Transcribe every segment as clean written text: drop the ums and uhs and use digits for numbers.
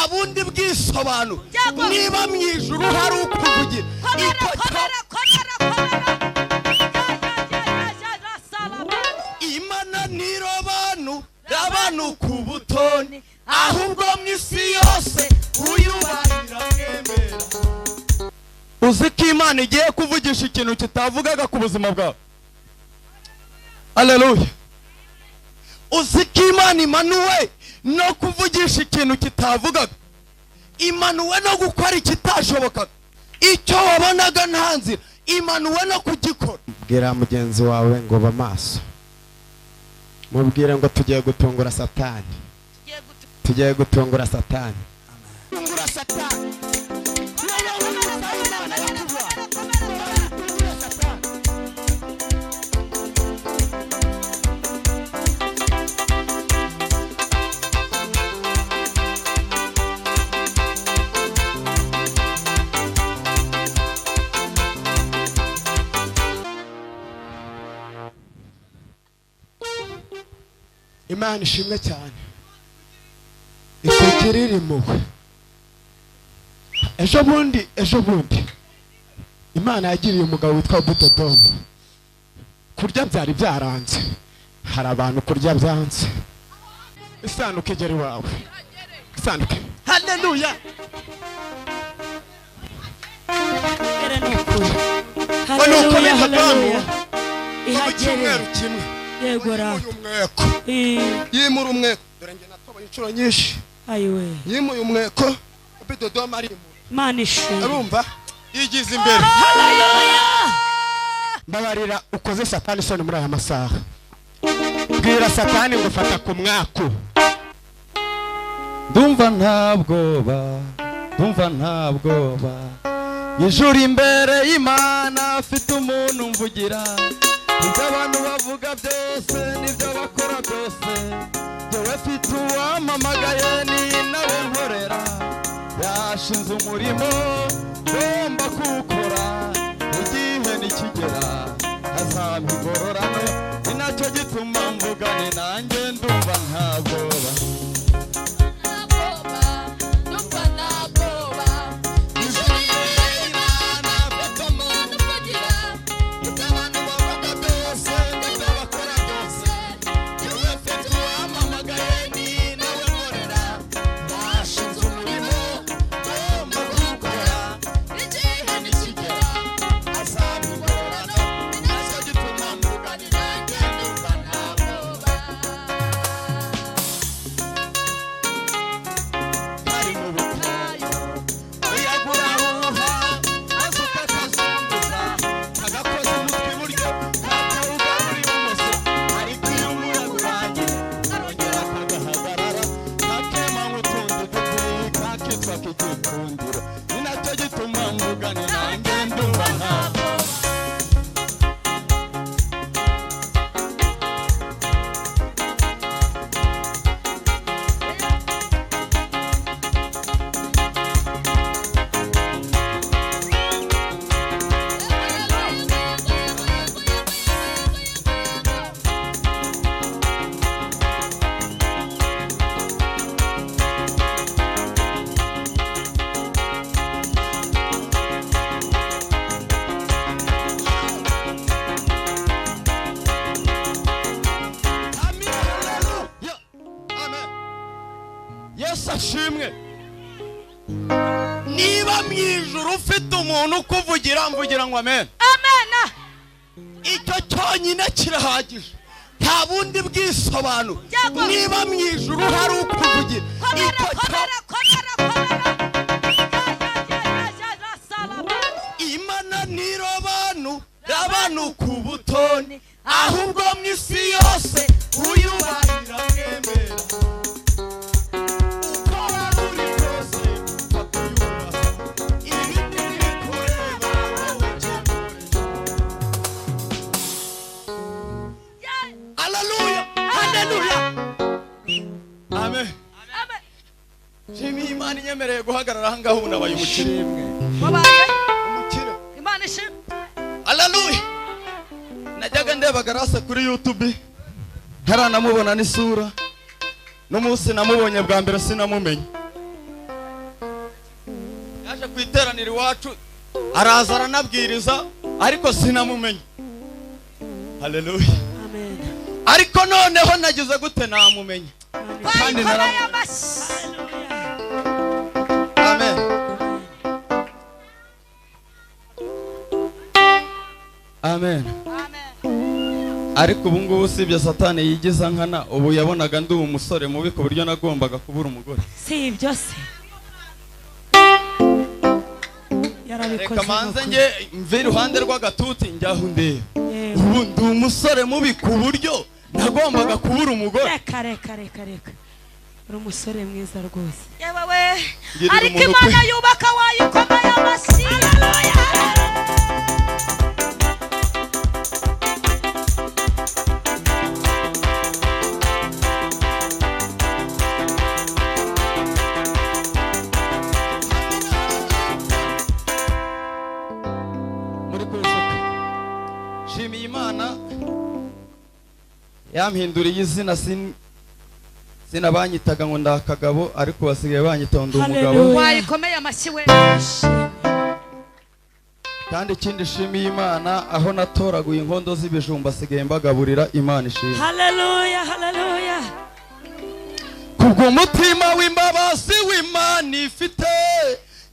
nta bundi bwisobanuro niba mu ijuru hari ukuvugira Imana ntirobanura abantu ku butoni ahubwo mu isi yose uyubahira mwemera. Uzi ko Imana igiye kuvugisha ikintu kitavugaga ku buzima bwawe. Haleluya. Uzi ko Imana imanuwe no kuvugisha ikintu kitavugaga, imanuwe no gukora ikitashobokaga, icyo wabonaga nta nzira imanuwe no kugikora. Bwira mugenzi wawe ngo ba maso, mubwire ngo tugiye gutungura Satani, tugiye gutungura Satani. Gutungura Satani. Imana ishimwe cyane itekirira impuhwe. Ejo bundi Imana yagiriye umugabo witwa Budodomu. Kurya byari byaranze, hari abantu kurya byanze. Isanduke igere iwawe, isanduke. Haleluya. Haleluya, haleluya. Ihagere kimwe. Yegora umweko yimura umweko dore nge natobaye inshuro nyinshi ayiwe yimuye umweko Budodomu ari Imana ishimwe urumva yigize imbere. Haleluya. Mbabarira ukoze Satani soni muri aya masaha. Bwira Satani ngo fata ku mwako. Ndumva ntabwoba ijuru imbere y'Imana afite umuntu mvugira. Ibyo abantu bavuga byose n'ibyo bakora byose yewe mfite uwampamagaye ni nawe nkorera. Yashinze umurimo ngomba kuwukora, igihe nikigera azampa ingororano. Ni nacyo gituma mvuga ni nanjye ndumva ntabwoba. Ashimwe. Niba mu ijuru ufite umuntu ukuvugira mvugira ngo amen. Amen. Icyo cyonyine kirahagije, nta bundi bwisobanuro. Niba mu ijuru hari ukuvugira Imana ntirobanura abantu ku butoni ahubwo mu isi yose uyubahira mwemera. Amen. Shimi Imana inyemereye guhagarara aha ngaho unabaye umukire. Wabaye umukire. Imana ishimwe. Haleluya. Najyaga ndebaga rasa kuri YouTube ntaranamubona n'isura. No munsi namubonye bwa mbere sinamumenye. yaje kwiteranira iwacu araza aranabwiriza ariko sinamumenye. Haleluya. Amen. Ariko noneho nagize gute namumenye. Kandi Amen. Amen. Ariko ubu ngubu usibye Satani yigiza nkana, ubu yabonaga ndi umusore mubi ku buryo nagombaga kubura umugore. Si ibyo se. Reka manze nge mve iruhande rw'agatuti njyaho ndeba. Ubu ndi umusore mubi ku buryo nagombaga kubura umugore. Reka. Uri umusore mwiza rwose. Yewe we. Ariko Imana yubaka wayikomeye amashyi. Haleluya. Shimiye Imana yampinduriye izina sinabanyitaga ngo ndakagabo ariko basigaye banyitonda umugabo. Wayikomeye amashyi we. Kandi ikindi shimiye Imana aho natoraguye inkondo z'ibijumba sigaye mbagaburira. Imana ishimwe. Haleluya. Kubw'umutima w'imbabazi w'Imana ifite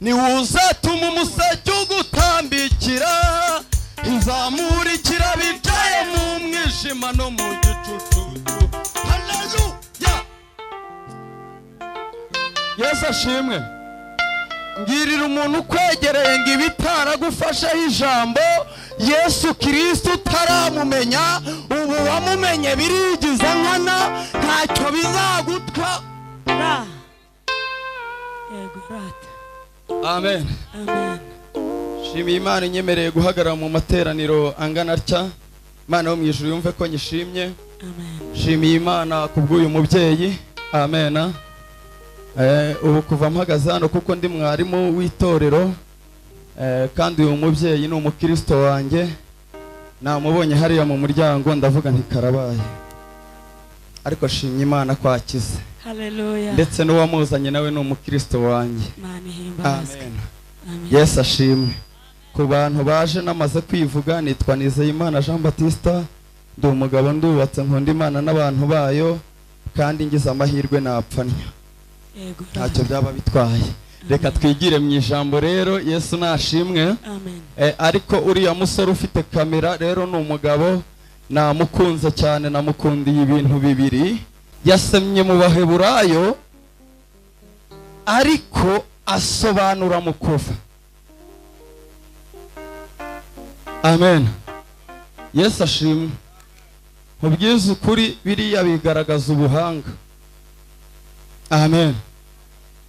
niwe uzatuma umuseke ugutambikira, izamurikira bicaye mu mwijima no mu gicucu. Haleluya. Yesu ashimwe. Ngirira umuntu ukwegereye ngo ibitaragufashaho ijambo Yesu Kristo utaramumenya, ubu wamumenye birigiza nkana ntacyo bizagutwa. Yego rata. Amen. Amen. Shimiye Imana inyemereye guhagarara mu materaniro angana atya. Imana yo mu ijuru yumve ko nyishimye. Amen. Shimiye Imana kubw'uyu mubyeyi. Amen. Ubu kuva mpagaze hano kuko ndi mwarimu w'itorero, kandi uyu mubyeyi ni umukristo wanjye. Namubonye hariya mu muryango ndavuga nti karabaye. Ariko shimye Imana ko akize. Haleluya. Ndetse n'uwamuzanye nawe ni umukristo wanjye. Amen. Yesu ashimwe. Ku bantu baje namaze kwivuga, nitwa Nizeyimana Jean Baptiste, ndi umugabo ndubatse, nkunda Imana n'abantu bayo, kandi ngize amahirwe napfanya. Yego. Ntacyo byaba bitwaye. Reka twigire mu ijambo rero. Yesu nashimwe. Amen. Ariko uriya musore ufite kamera rero ni umugabo namukunze cyane, namukundiye ibintu bibiri. Yasemye mu Baheburayo ariko asobanura mu kuva. Amen. Yesu ashimwe. Mubwiza ukuri biriya bigaragaza ubuhanga. Amen.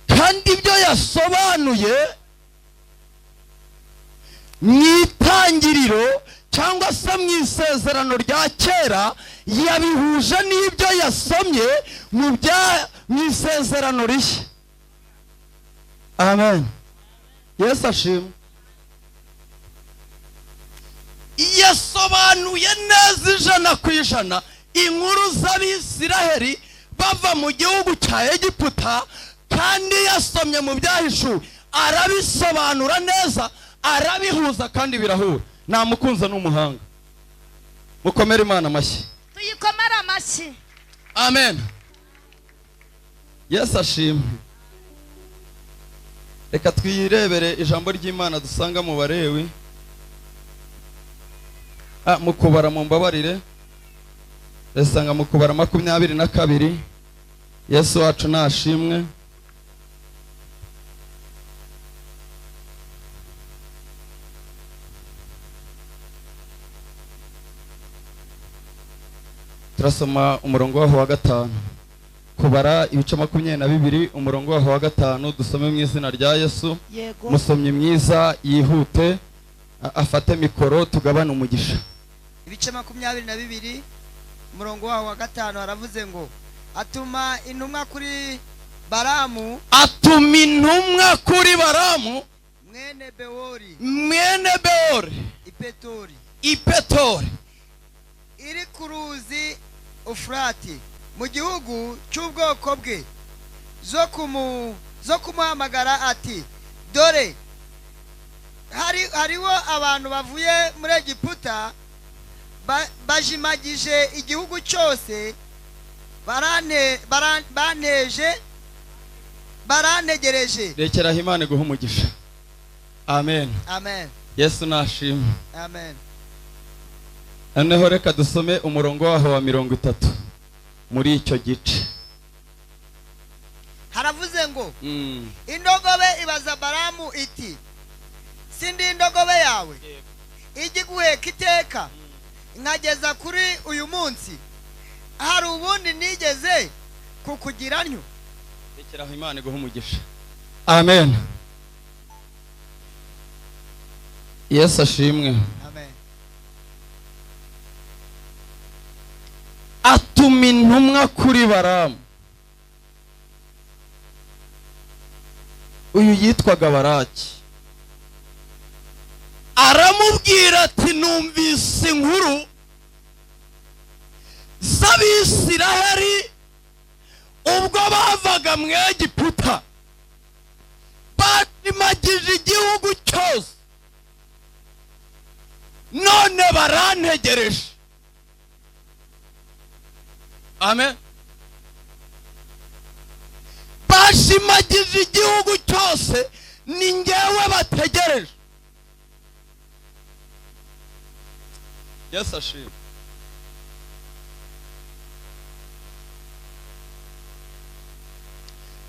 Kandi ibyo yasobanuye mu itangiriro cyangwa se mu isezerano rya kera yabihuje n'ibyo yasomye mu isezerano rishya. Amen. Yesu ashimwe. Yasobanuye neza 100% inkuru z'Abisiraheli bava mu gihugu cya Egiputa, kandi yasomye mu byahishuwe arabisobanura neza, arabihuza kandi birahura. Namukunza n'umuhanga. Mukomere Imana amashyi. Tuyikomere amashyi. Amen. Yesu ashimwe. Reka twirebere ijambo ry'Imana dusanga mu Balewi. Mukubara mu mbabarire. Resanga mukubara 22. Yesu wacu nashimwe. Turasoma umurongo waho wa 5. Kubara ibice 22 umurongo waho wa 5, dusome mu izina rya Yesu. Musomye mwiza yihute afate mikoro tugabana umugisha. Ibice 22 umurongo waho wa 5 haravuze ngo atuma intumwa kuri Baramu. Atuma intumwa kuri Baramu mwene Beori. Ipetori iri ku ruzi Ufurati mu gihugu cy'ubwoko bwe, zo kumuhamagara ati dore hariho abantu bavuye muri Egiputa bajimagije igihugu cyose, barantegereje. rekeraho Imana guha umugisha. Amen. Amen. Yesu nashimwe. Amen. Noneho reka dusome umurongo waho wa 30 muri icyo gice. Haravuze ngo indogobe ibaza Balamu iti, sindi indogobe yawe igiguheka iteka nkageza kuri uyu munsi, hari ubundi nigeze kukugira ntyo? rekeraho Imana guha umugisha. Amen. Yesu ashimwe. Amen. Atuma intumwa kuri Balamu. Uyu yitwaga Baraki. Aramubwira ati, numvise inkuru z'Abisiraheli ubwo bavaga mu Egiputa, bashimagije igihugu cyose, none barantegereje. Amen. Bashimagije igihugu cyose, ni ngewe bategereje. Yesu ashimwe.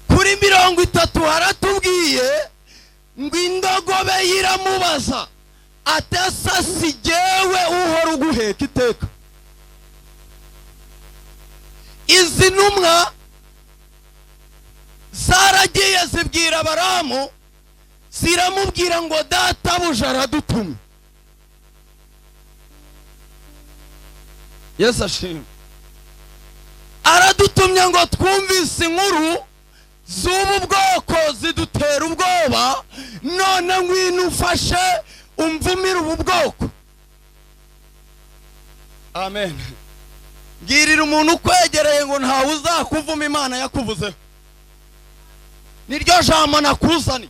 Kuri 30 haratubwiye ngo indogobe yiramubaza ati, asa si jyewe uhora uguheka iteka? Izi ntumwa zaragiye zibwira Balamu, ziramubwira ngo databuja aradutumye. Yesu ashimwe. Aradutumye ngo twumvise inkuru z'ubu bwoko zidutera ubwoba, none ngwino ufashe umvumire ubu bwoko. Amen. Ngirira umuntu ukwegereye ngo ntawe uzakuvuma Imana yakuvuzeho. Niryo jambo nakuzani.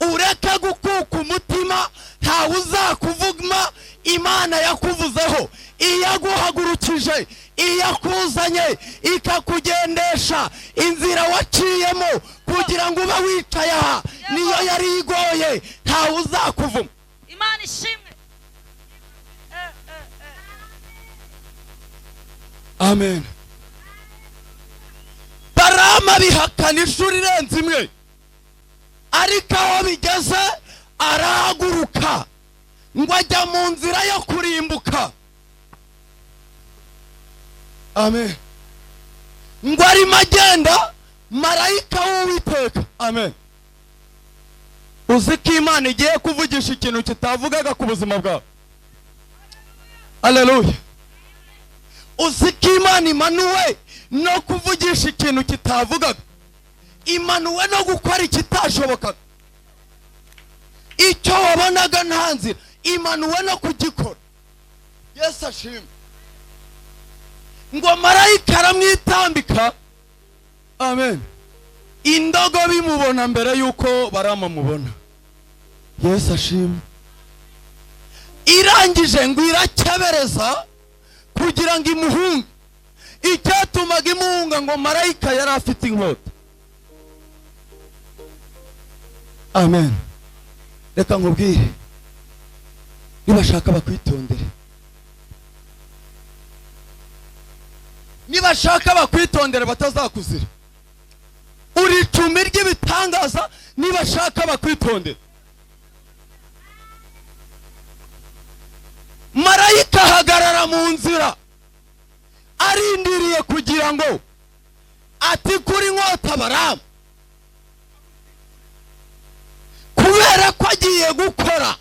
Ureke gukuka umutima, ntawe uzakuvuma Imana yakuvuzeho. Iyaguhagurukije, iyakuzanye, ikakugendesha inzira waciyemo kugira ngo ube wicaye aha, niyo yari igoye, ntawe uzakuvuma. Imana ishimwe. Amen. Balamu bihakana inshuro irenze imwe, ariko aho bigeze arahaguruka ngo ajya mu nzira yo kurimbuka. Amen. Ngo arimo agenda, marayika w'Uwiteka. Amen. Uzi ko Imana igiye kuvugisha ikintu kitavugaga ku buzima bwawe. Haleluya. Uzi ko Imana imanuwe no kuvugisha ikintu kitavugaga, imanuwe no gukora ikitashobokaga. Icyo wabonaga nta nzira, imanuwe no kugikora. Yesu ashimwe. Ngo marayika aramwitambika. Amen. Indogobe imubona mbere yuko Balamu amubona. Yesu ashimwe. Irangije ngo irakebereza kugira ngo imuhunge. Icyatumaga imuhunga ngo marayika yari afite inkota. Amen. Reka nkubwire, nibashaka bakwitondere. Nibashaka bakwitondere batazakuzira. Uri icumi ry'ibitangaza, nibashaka bakwitondere. Marayika ahagarara mu nzira arindiriye kugira ngo ati kuri inkota Balamu, kubera ko agiye gukora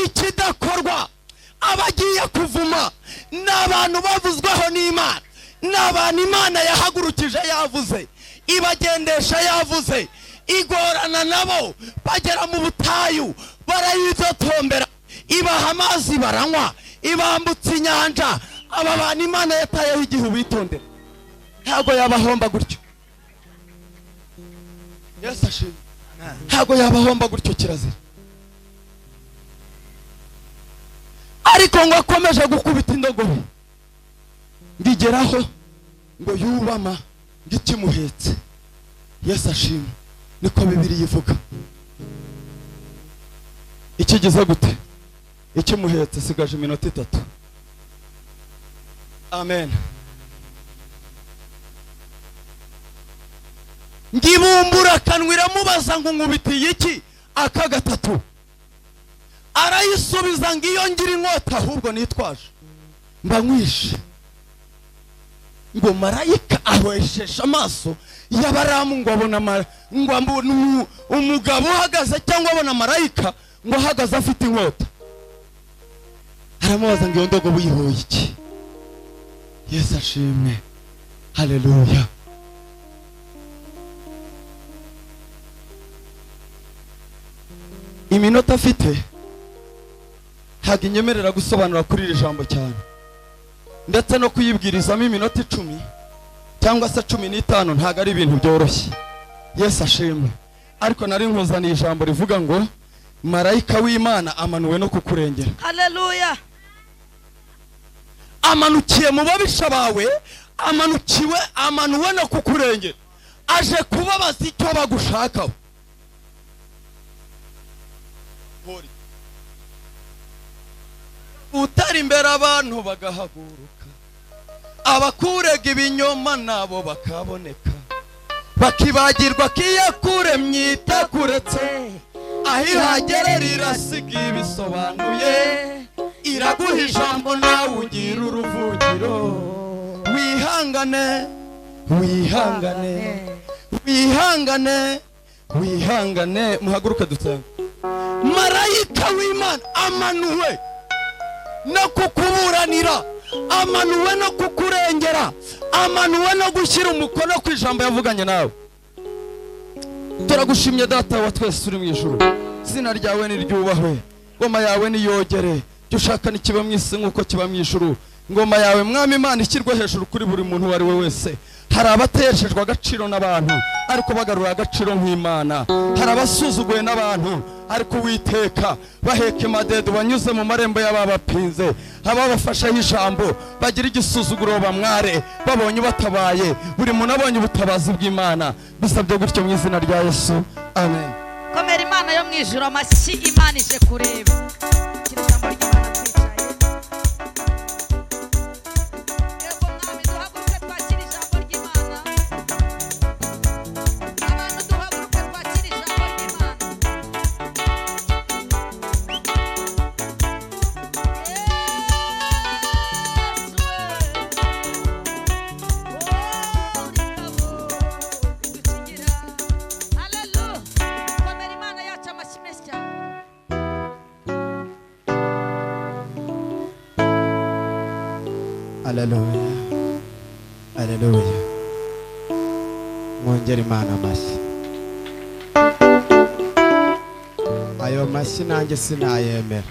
ikidakorwa, abagiye kuvuma n'abantu bavuzweho n'Imana, n'abantu Imana yahagurukije yavuze, ibagendesha yavuze, igorana nabo bagera mu butayu barayidotombera, ibaha amazi baranywa, ibambutsa inyanja. Aba bantu Imana yatayeho igihe bitondera, ntago yabahomba gutyo. Yesu ashimwe. Ntago yabahomba gutyo kirazira. ariko ngo akomeje gukubita indogobe ngigeraho ngo yubama ngikimuhetse. Yesu ashimwe. Niko Bibiliya ivuga. Ikigeze gute? Ikimuhetse sigaje iminota 3. Amen. Ngibumbura kanwira mubaza ngo nkubitiye iki aka 3. Arayisubiza ngiyo ngira inkota ahubwo nitwaje mba nkwishe. Ngo marayika ahweshesha amaso y'abaramu ngo abona umugabo uhagaze cyangwa abona marayika ngo ahagaze afite inkota. Aramubaza ngo iyo ndogobe uyihoye iki? Yesu ashimwe. Haleluya. Iminota afite ntabwo inyemerera gusobanura kuri iri jambo cyane, ndetse no kuyibwirizamo iminota 10 cyangwa se 15 ntabwo ari ibintu byoroshye. Yesu ashimwe. Ariko nari nkuzaniye ijambo rivuga ngo marayika w'Imana amanuwe no kukurengera. Haleluya. Amanukiye mu babisha bawe, amanuwe no kukurengera. Aje kubabaza icyo bagushakaho. Utari imbere abantu bagahaguruka, abakurega ibinyoma nabo bakaboneka, bakibagirwa kiyakuremye itakuretse, aho ihagerera irasiga ibisobanuye, iraguha ijambo nawe ugira uruvugiro. Wihangane, wihangane, wihangane, wihangane. Muhaguruke dusenge. Marayika w'Imana amanuwe no kukuburanira, amanuwe no kukurengera, amanuwe no gushyira umukono ku ijambo yavuganye nawe. Turagushimye Data wa twese uri mu ijuru. Izina ryawe niryubahwe, ngoma yawe niyogere, dushaka nikiba mu isi nkuko kiba mu ijuru. Ngoma yawe Mwami Imana ishyirwe hejuru kuri buri muntu wari we wese. Hari abateshejwe agaciro n'abantu ariko bagarura agaciro nk'Imana. Hari abasuzuguye n'abantu ariko Uwiteka baheka imadedo banyuze mu marembo y'ababapinze. Ababafashaho ijambo bagira igisuzuguro bamware babonye batabaye. Buri muntu abonye ubutabazi bw'Imana. Bisabye gutyo mu izina rya Yesu. Amen. Komera Imana yo mu ijuru amashyi. Imana ije kureba. Kira ijambo ry'Imana twicaye. Yego Mwami duhaguruke twakira ijambo ry'Imana. Abantu duhaguruke twakira ijambo ry'Imana. Haleluya. Haleluya. Mwongere Imana amashyi. Ayo mashyi nanjye sinayemera.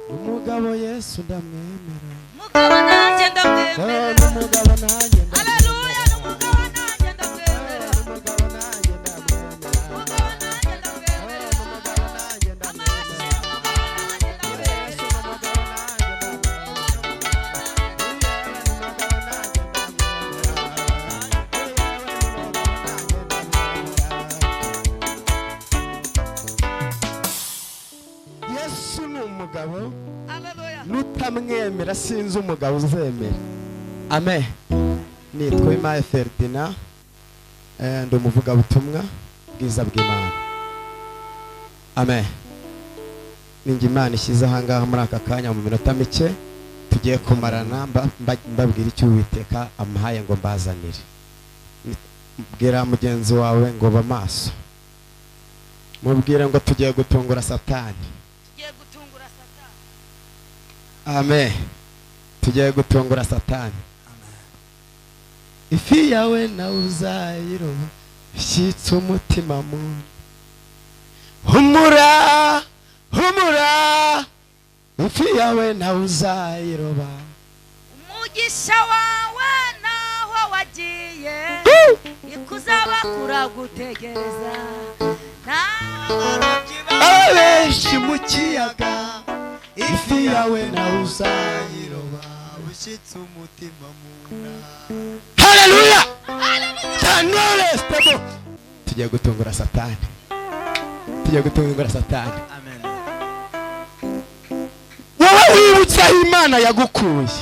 Umugabo Yesu ndamwemera. Mugabo nanjye ndamwemera. Umugabo nanjye ndamwemera. Haleluya. Umugabo nanjye ndamwemera. Umugabo nanjye ndamwemera. Umugabo nanjye ndamwemera. Umugabo nanjye ndamwemera. Yesu ni umugabo. Haleluya. Nutamwemera sinzi umugabo uzemera. Amen. Nitwa Imaye Ferdinand, ndi umuvugabutumwa bwiza bw'Imana. Amen. Ninjye Imana ishyize aha ngaha muri aka kanya mu minota mike tugiye kumarana mbabwira icyo Uwiteka amuhaye ngo mbazanire. Bwira mugenzi wawe ngo ba maso, mubwire ngo tugiye gutungura Satani. Tugiye gutungura Satani. Amen. Tugiye gutungura Satani. Ifi yawe nawe uzayiroba ishyitse umutima mu humura, humura. Ifi yawe nawe uzayiroba. Umugisha wawe naho wagiye ikuzaba kuragutegereza nawe abenshi mu kiyaga ifi yawe nawe uzayiroba ushyitse umutima mu nda. haleluya cyane stable tugiye gutungura satani Amen. wowe wibutse aho imana yagukuye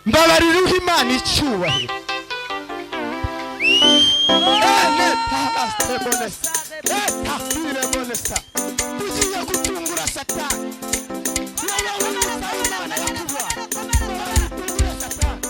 mbabarira uha imana icyubahiro tugiye gutungura satani wowe wibutse aho imana yakubaye mbabarira satani.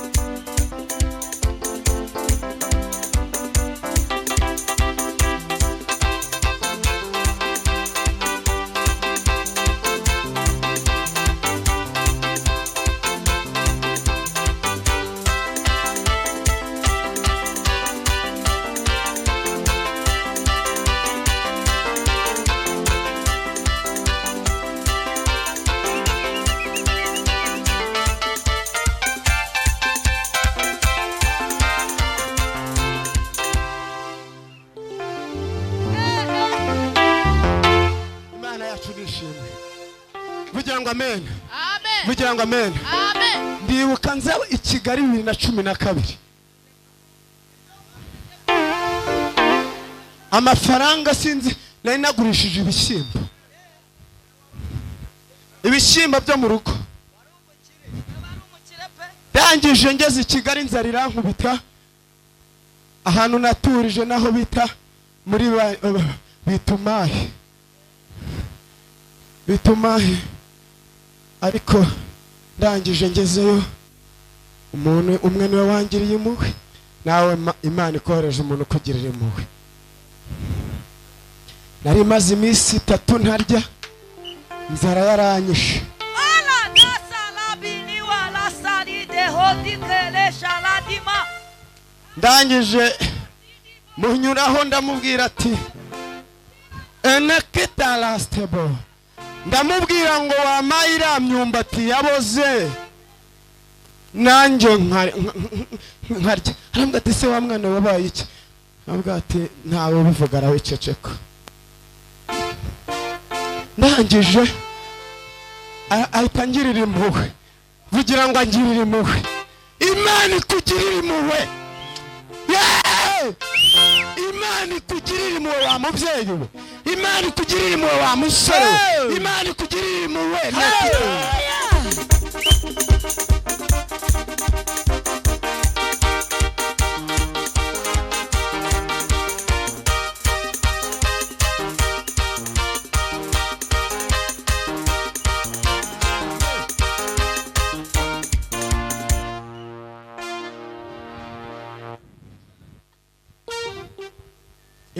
Imana yacu nishimwe vugira ngo amen Amen. vugira ngo amen. Amen. ndibuka nza i Kigali 2012 amafaranga sinzi nari nagurishije ibishyimbo byo mu rugo ndangije ngeze i Kigali nzara irankubita ahantu naturije naho bita muri bitumahe ariko ndangije ngezeyo umuntu umwe niwe wangiriye impuhwe nawe Imana ikohereje umuntu kugirira impuhwe nari maze iminsi 3 ntarya inzara yaranyishe ndangije munyuraho ndamubwira ati eneketalastebo ndamubwira ngo wamaye iriya myumbati yaboze nanjye nkarya arambwira ati se wa mwana wabaye iki arambwira ati ntawe ubivuga arawiceceka ndangije ahita angirira impuhwe vugira ngo angirire impuhwe Imana ikugirira impuhwe Imana ikugirira impuhwe wa mubyeyi we Imana ikugirira impuhwe wa musore we Imana ikugirira impuhwe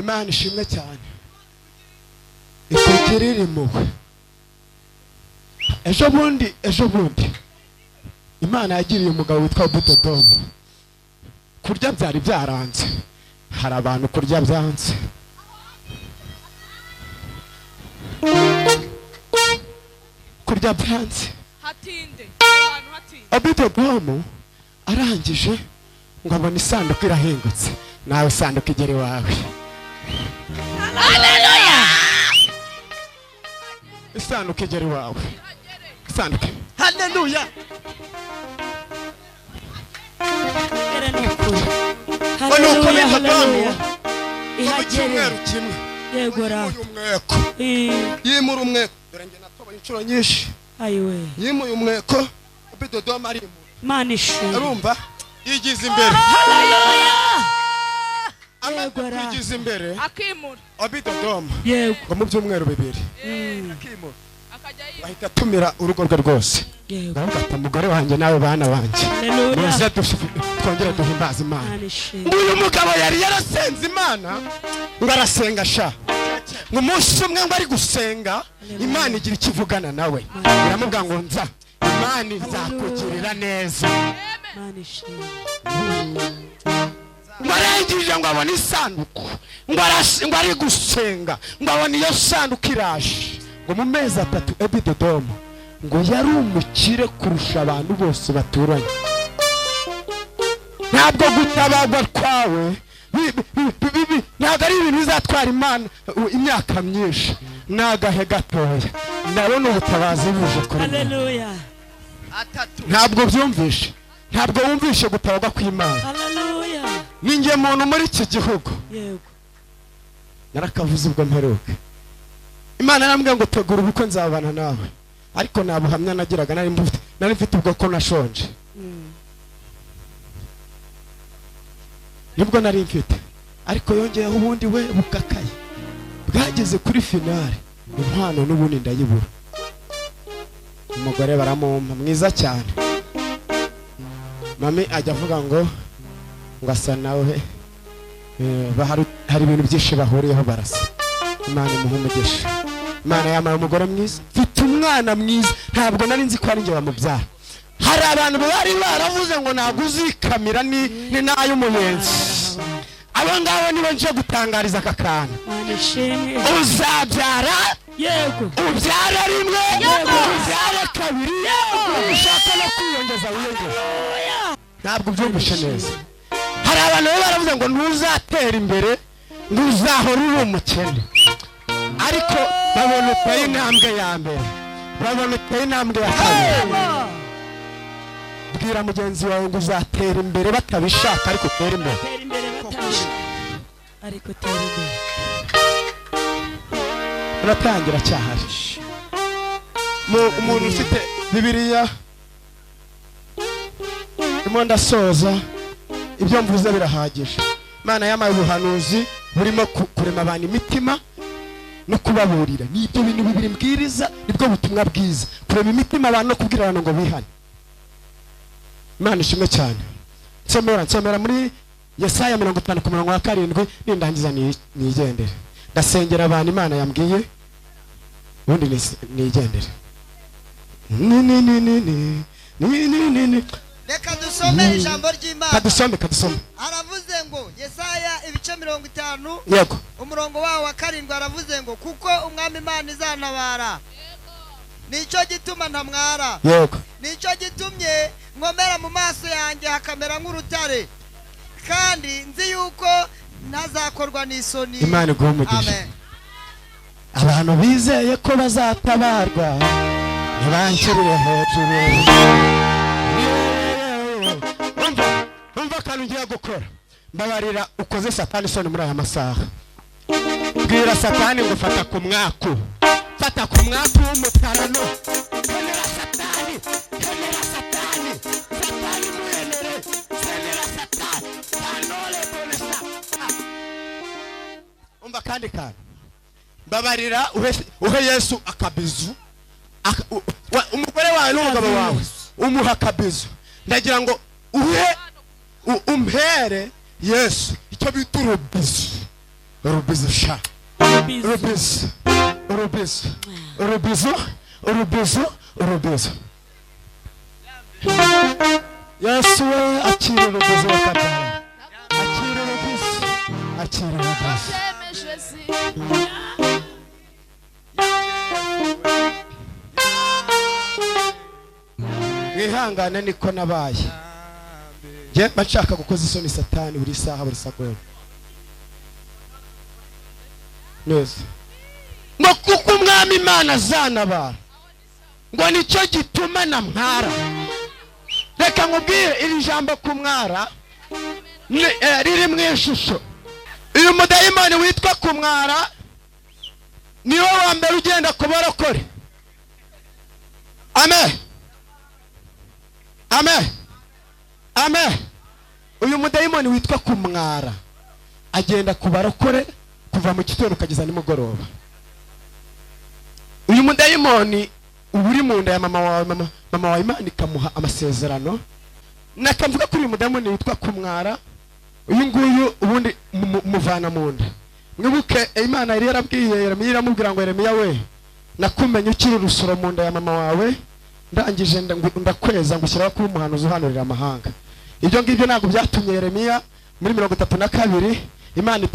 Imana ishimwe cyane ikugirira impuhwe ejo bundi Imana yagiriye umugabo witwa Budodomu kurya byari byaranze hari abantu kurya byanze Hatinde. Abantu hatinde. Budodomu arangije ngo abona isanduku irahingutse nawe isanduku igere iwawe Haleluya. isanduku igere iwawe isanduku haleluya Haleluya, haleluya haleluya. mu cyumweru kimwe Yegora. umweko yimura umweko dore njye natoba inshuro nyinshi Ayiwe. yimuye umweko Budodomu ari Mana ishimwe. urumva yigize imbere Yegora. yigize imbere Akimura. Budodomu Yego. ngo mu byumweru bibiri Akajya yiba. bahita atumira urugo rwe rwose Yego. ndavuga ati umugore wanjye nawe bana banjye Haleluya. muze twongere duhimbaze Imana Mana ishimwe. ngo uyu mugabo yari yarasenze Imana ngo arasenga sha ngo umunsi umwe ngo ari gusenga Imana igira ikivugana nawe iramubwira ngo nza Imana izakugirira neza Mana ishimwe. ngo arangije ngo abone isanduku ngo ari gusenga ngo abone iyo sanduku iraje ngo mu mezi 3 Budodomu ngo yari umukire kurusha abantu bose baturanye ntabwo gutabagwa kwawe ntabwo ari ibintu bizatwara imana imyaka myinshi, ni agahe gatoya. Ndabona ubutabazi buje kuri mwe. Haleluya. Ntabwo byumvishe, ntabwo wumvishe gutabarwa kw'Imana. Haleluya. Ninjye muntu muri iki gihugu Yego. narakavuze ubwo mperuka. Imana yarambwiye ngo tegura ubukwe nzabana nawe, ariko nta buhamya nagiraga, nari mfite ubwo ko nashonje. Nibwo nari mfite, ariko yongeyeho ubundi we bukakaye. Bwageze kuri finale, inkwano n'ubundi ndayibura. Umugore baramumpa mwiza cyane, mami ajya avuga ngo asa nawe, hari ibintu byinshi bahuriyeho barasa. Imana imuhe umugisha. Imana yamaye umugore mwiza, mfite umwana mwiza, ntabwo nari nzi ko ari njye wamubyara. Hari abantu bari baravuze ngo ntabwo uzikamira ni n'ay'umuyenzi. Abo ngabo nibo nje gutangariza aka kantu. Uzabyara, yego, ubyara rimwe, yego, ubyara kabiri, yego, ushaka no kwiyongeza wiyongeza. Ntabwo byumvishe neza. Hari abantu baravuze ngo ntuzatera imbere, ntuzahora uri umukene, ariko babona uteye intambwe ya mbere, babona uteye intambwe ya kabiri. Bwira mugenzi wawe ngo uzatera imbere batabishaka, ariko utera imbere. Ariko utera imbere. Uratangira cyahari. Umuntu ufite Bibiliya, ndimo ndasoza, ibyo mvuze birahagije. Imana yamaye ubuhanuzi burimo kurema abantu imitima no kubaburira. Ni ibyo bintu bibiri mbwiriza, nibwo butumwa bwiza. Kurema imitima abantu no kubwira abantu ngo bihane. Imana ishimwe cyane. Nsomera muri Yesaya 50:7 nindangiza nigendere. Ndasengera abantu Imana yambwiye, ubundi nigendere. Reka dusome ijambo ry'Imana. Kadusome. Aravuze ngo Yesaya 50, yego, umurongo wawo wa 7 aravuze ngo kuko umwami Imana izantabara, nicyo gituma ntamwara, yego, nicyo gitumye nkomera mu maso yanjye hakamera nk'urutare, kandi nzi yuko ntazakorwa n'isoni. Imana iguhe umugisha. Abantu bizeye ko bazatabarwa ntibankirire hejuru. Umva kandi ugiye gukora, mbabarira ukoze Satani isoni muri aya masaha. Bwira Satani ngo fata ku mwaku, fata ku mwaku w'umutarano. Henera Satani, henera Satani, Satani muhenere, henera Satani, tanole bonesa. Umva kandi mbabarira uhe Yesu akabizu. Umugore wawe n'umugabo wawe umuha akabizu. Ndagira ngo umpere Yesu icyo bita urubizu. Urubizu sha. Urubizu. Yesu we akira urubizu wakabara. Akira urubizu. Mwihangane niko nabaye. Je bashaka gukoza isoni Satani buri saha buri segonda. Neza. Ngo kuko umwami Imana azantabara, ngo nicyo gituma namwara. Reka nkubwire iri jambo kumwara riri mu ishusho. Uyu mudayimoni witwa kumwara niwo wa mbere ugenda kubarokore. Amen. Uyu mudayimoni witwa kumwara agenda kubarokore kuva mu gitondo kageza nimugoroba. Uyu mudayimoni uri mu nda ya mama wawe Imana ikamuha amasezerano. Nakamvuga kuri uyu mudayimoni witwa kumwara, uyu nguyu ubundi muvana mu nda. Mwibuke Imana yari yarabwiye Yeremiya, iramubwira ngo Yeremiya we, nakumenye ukiri urusoro mu nda ya mama wawe, ndangije ndakweza ngushyiraho kuba umuhanuzi uhanurira amahanga. Ibyo ngibyo ntabwo byatumye Yeremiya muri 32 Imana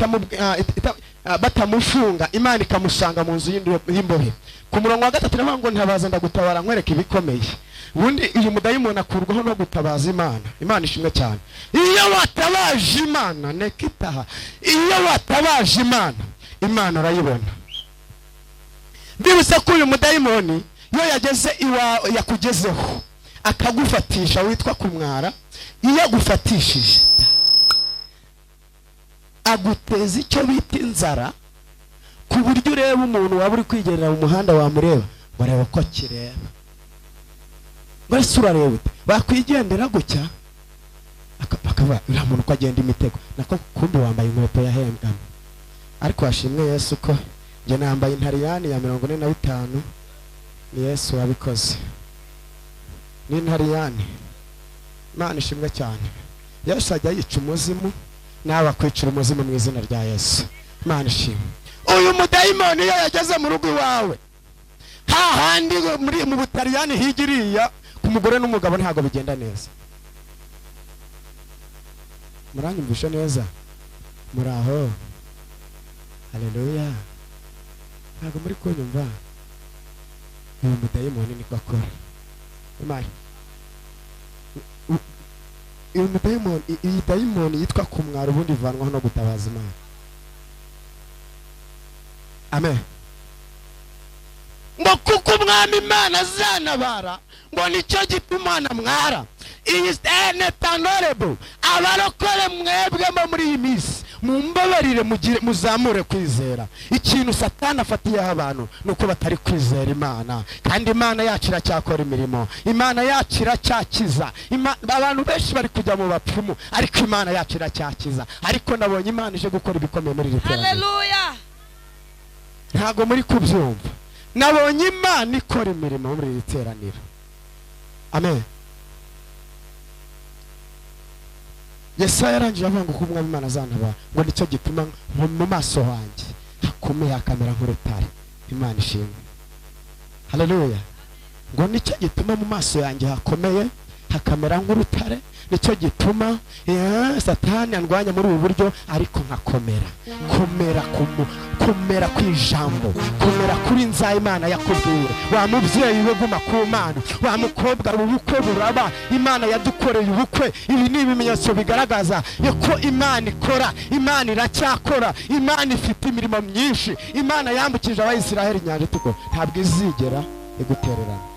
batamufunga, Imana ikamusanga mu nzu y'imbohe. Ku murongo wa 3 navuga ngo ntabaza ndagutabara nkwereka ibikomeye. ubundi uyu mudayimoni akurwaho no gutabaza Imana. Imana ishimwe cyane. Iyo watabaje Imana nekitaha, iyo watabaje Imana, Imana arayibona. Mbibutse ko uyu mudayimoni iyo yageze iwawe yakugezeho akagufatisha witwa kumwara, iyo agufatishije aguteza icyo bita inzara, ku buryo ureba umuntu waba uri kwigerera mu muhanda wamureba ngo reba ko kireba, mbese urareba bakwigendera gutya akaba uriya muntu uko agenda imitego nako kumbi wambaye inkweto yahembwamo. Ariko washimwe Yesu ko njye nambaye intariyani ya 45, ni Yesu wabikoze, ni intariyani. Imana ishimwe cyane. Yesu ajya yica umuzimu, nawe akwicira umuzimu mu izina rya Yesu. Imana ishimwe. Uyu mudayimoni iyo yageze mu rugo iwawe, hahandi mu Butaliyani higiriya ku mugore n'umugabo ntago bigenda neza. Muranyumvisha neza? Muraho? Haleluya. Ntago muri kunyumva? Uyu mudayimoni niko akora. Imana. Uyu mudayimoni yitwa kumwara, ubundi ivanwaho no gutabaza Imana. Amen. Ngo kuko umwami Imana azanabara, ngo nicyo gituma mwara. Iyi honorable abarokore mwebwe muri iyi minsi mumbabarire muzamure kwizera. Ikintu Satani afatiyeho abantu nuko batari kwizera Imana, kandi Imana yacu iracyakora imirimo, Imana yacu iracyakiza. Abantu benshi bari kujya mu bapfumu, ariko Imana yacu iracyakiza. Ariko nabonye Imana ije gukora ibikomeye muri iri teraniro. Haleluya. Ntago muri kubyumva, nabonye Imana ikora imirimo muri iri teraniro. Amen. Yesaya yarangije avuga ngo kumwami Imana azanaba, ngo nicyo gituma mu maso hanjye hakomeye akamera nk'urutare. Imana ishimwe. Haleluya. Ngo nicyo gituma mu maso yanjye hakomeye hakamera nk'urutare, nicyo gituma Satani andwanya muri ubu buryo, ariko nkakomera. Komera ku ijambo, komera kuri Imana yakubwira. Wa mubyeyi we guma ku Mana, wa mukobwa ubukwe buraba, Imana yadukoreye ubukwe. Ibi ni ibimenyetso bigaragaza ko Imana ikora, Imana iracyakora, Imana ifite imirimo myinshi. Imana yambukije Abayisiraheli inyanja itukura, ntabwo izigera igutererana.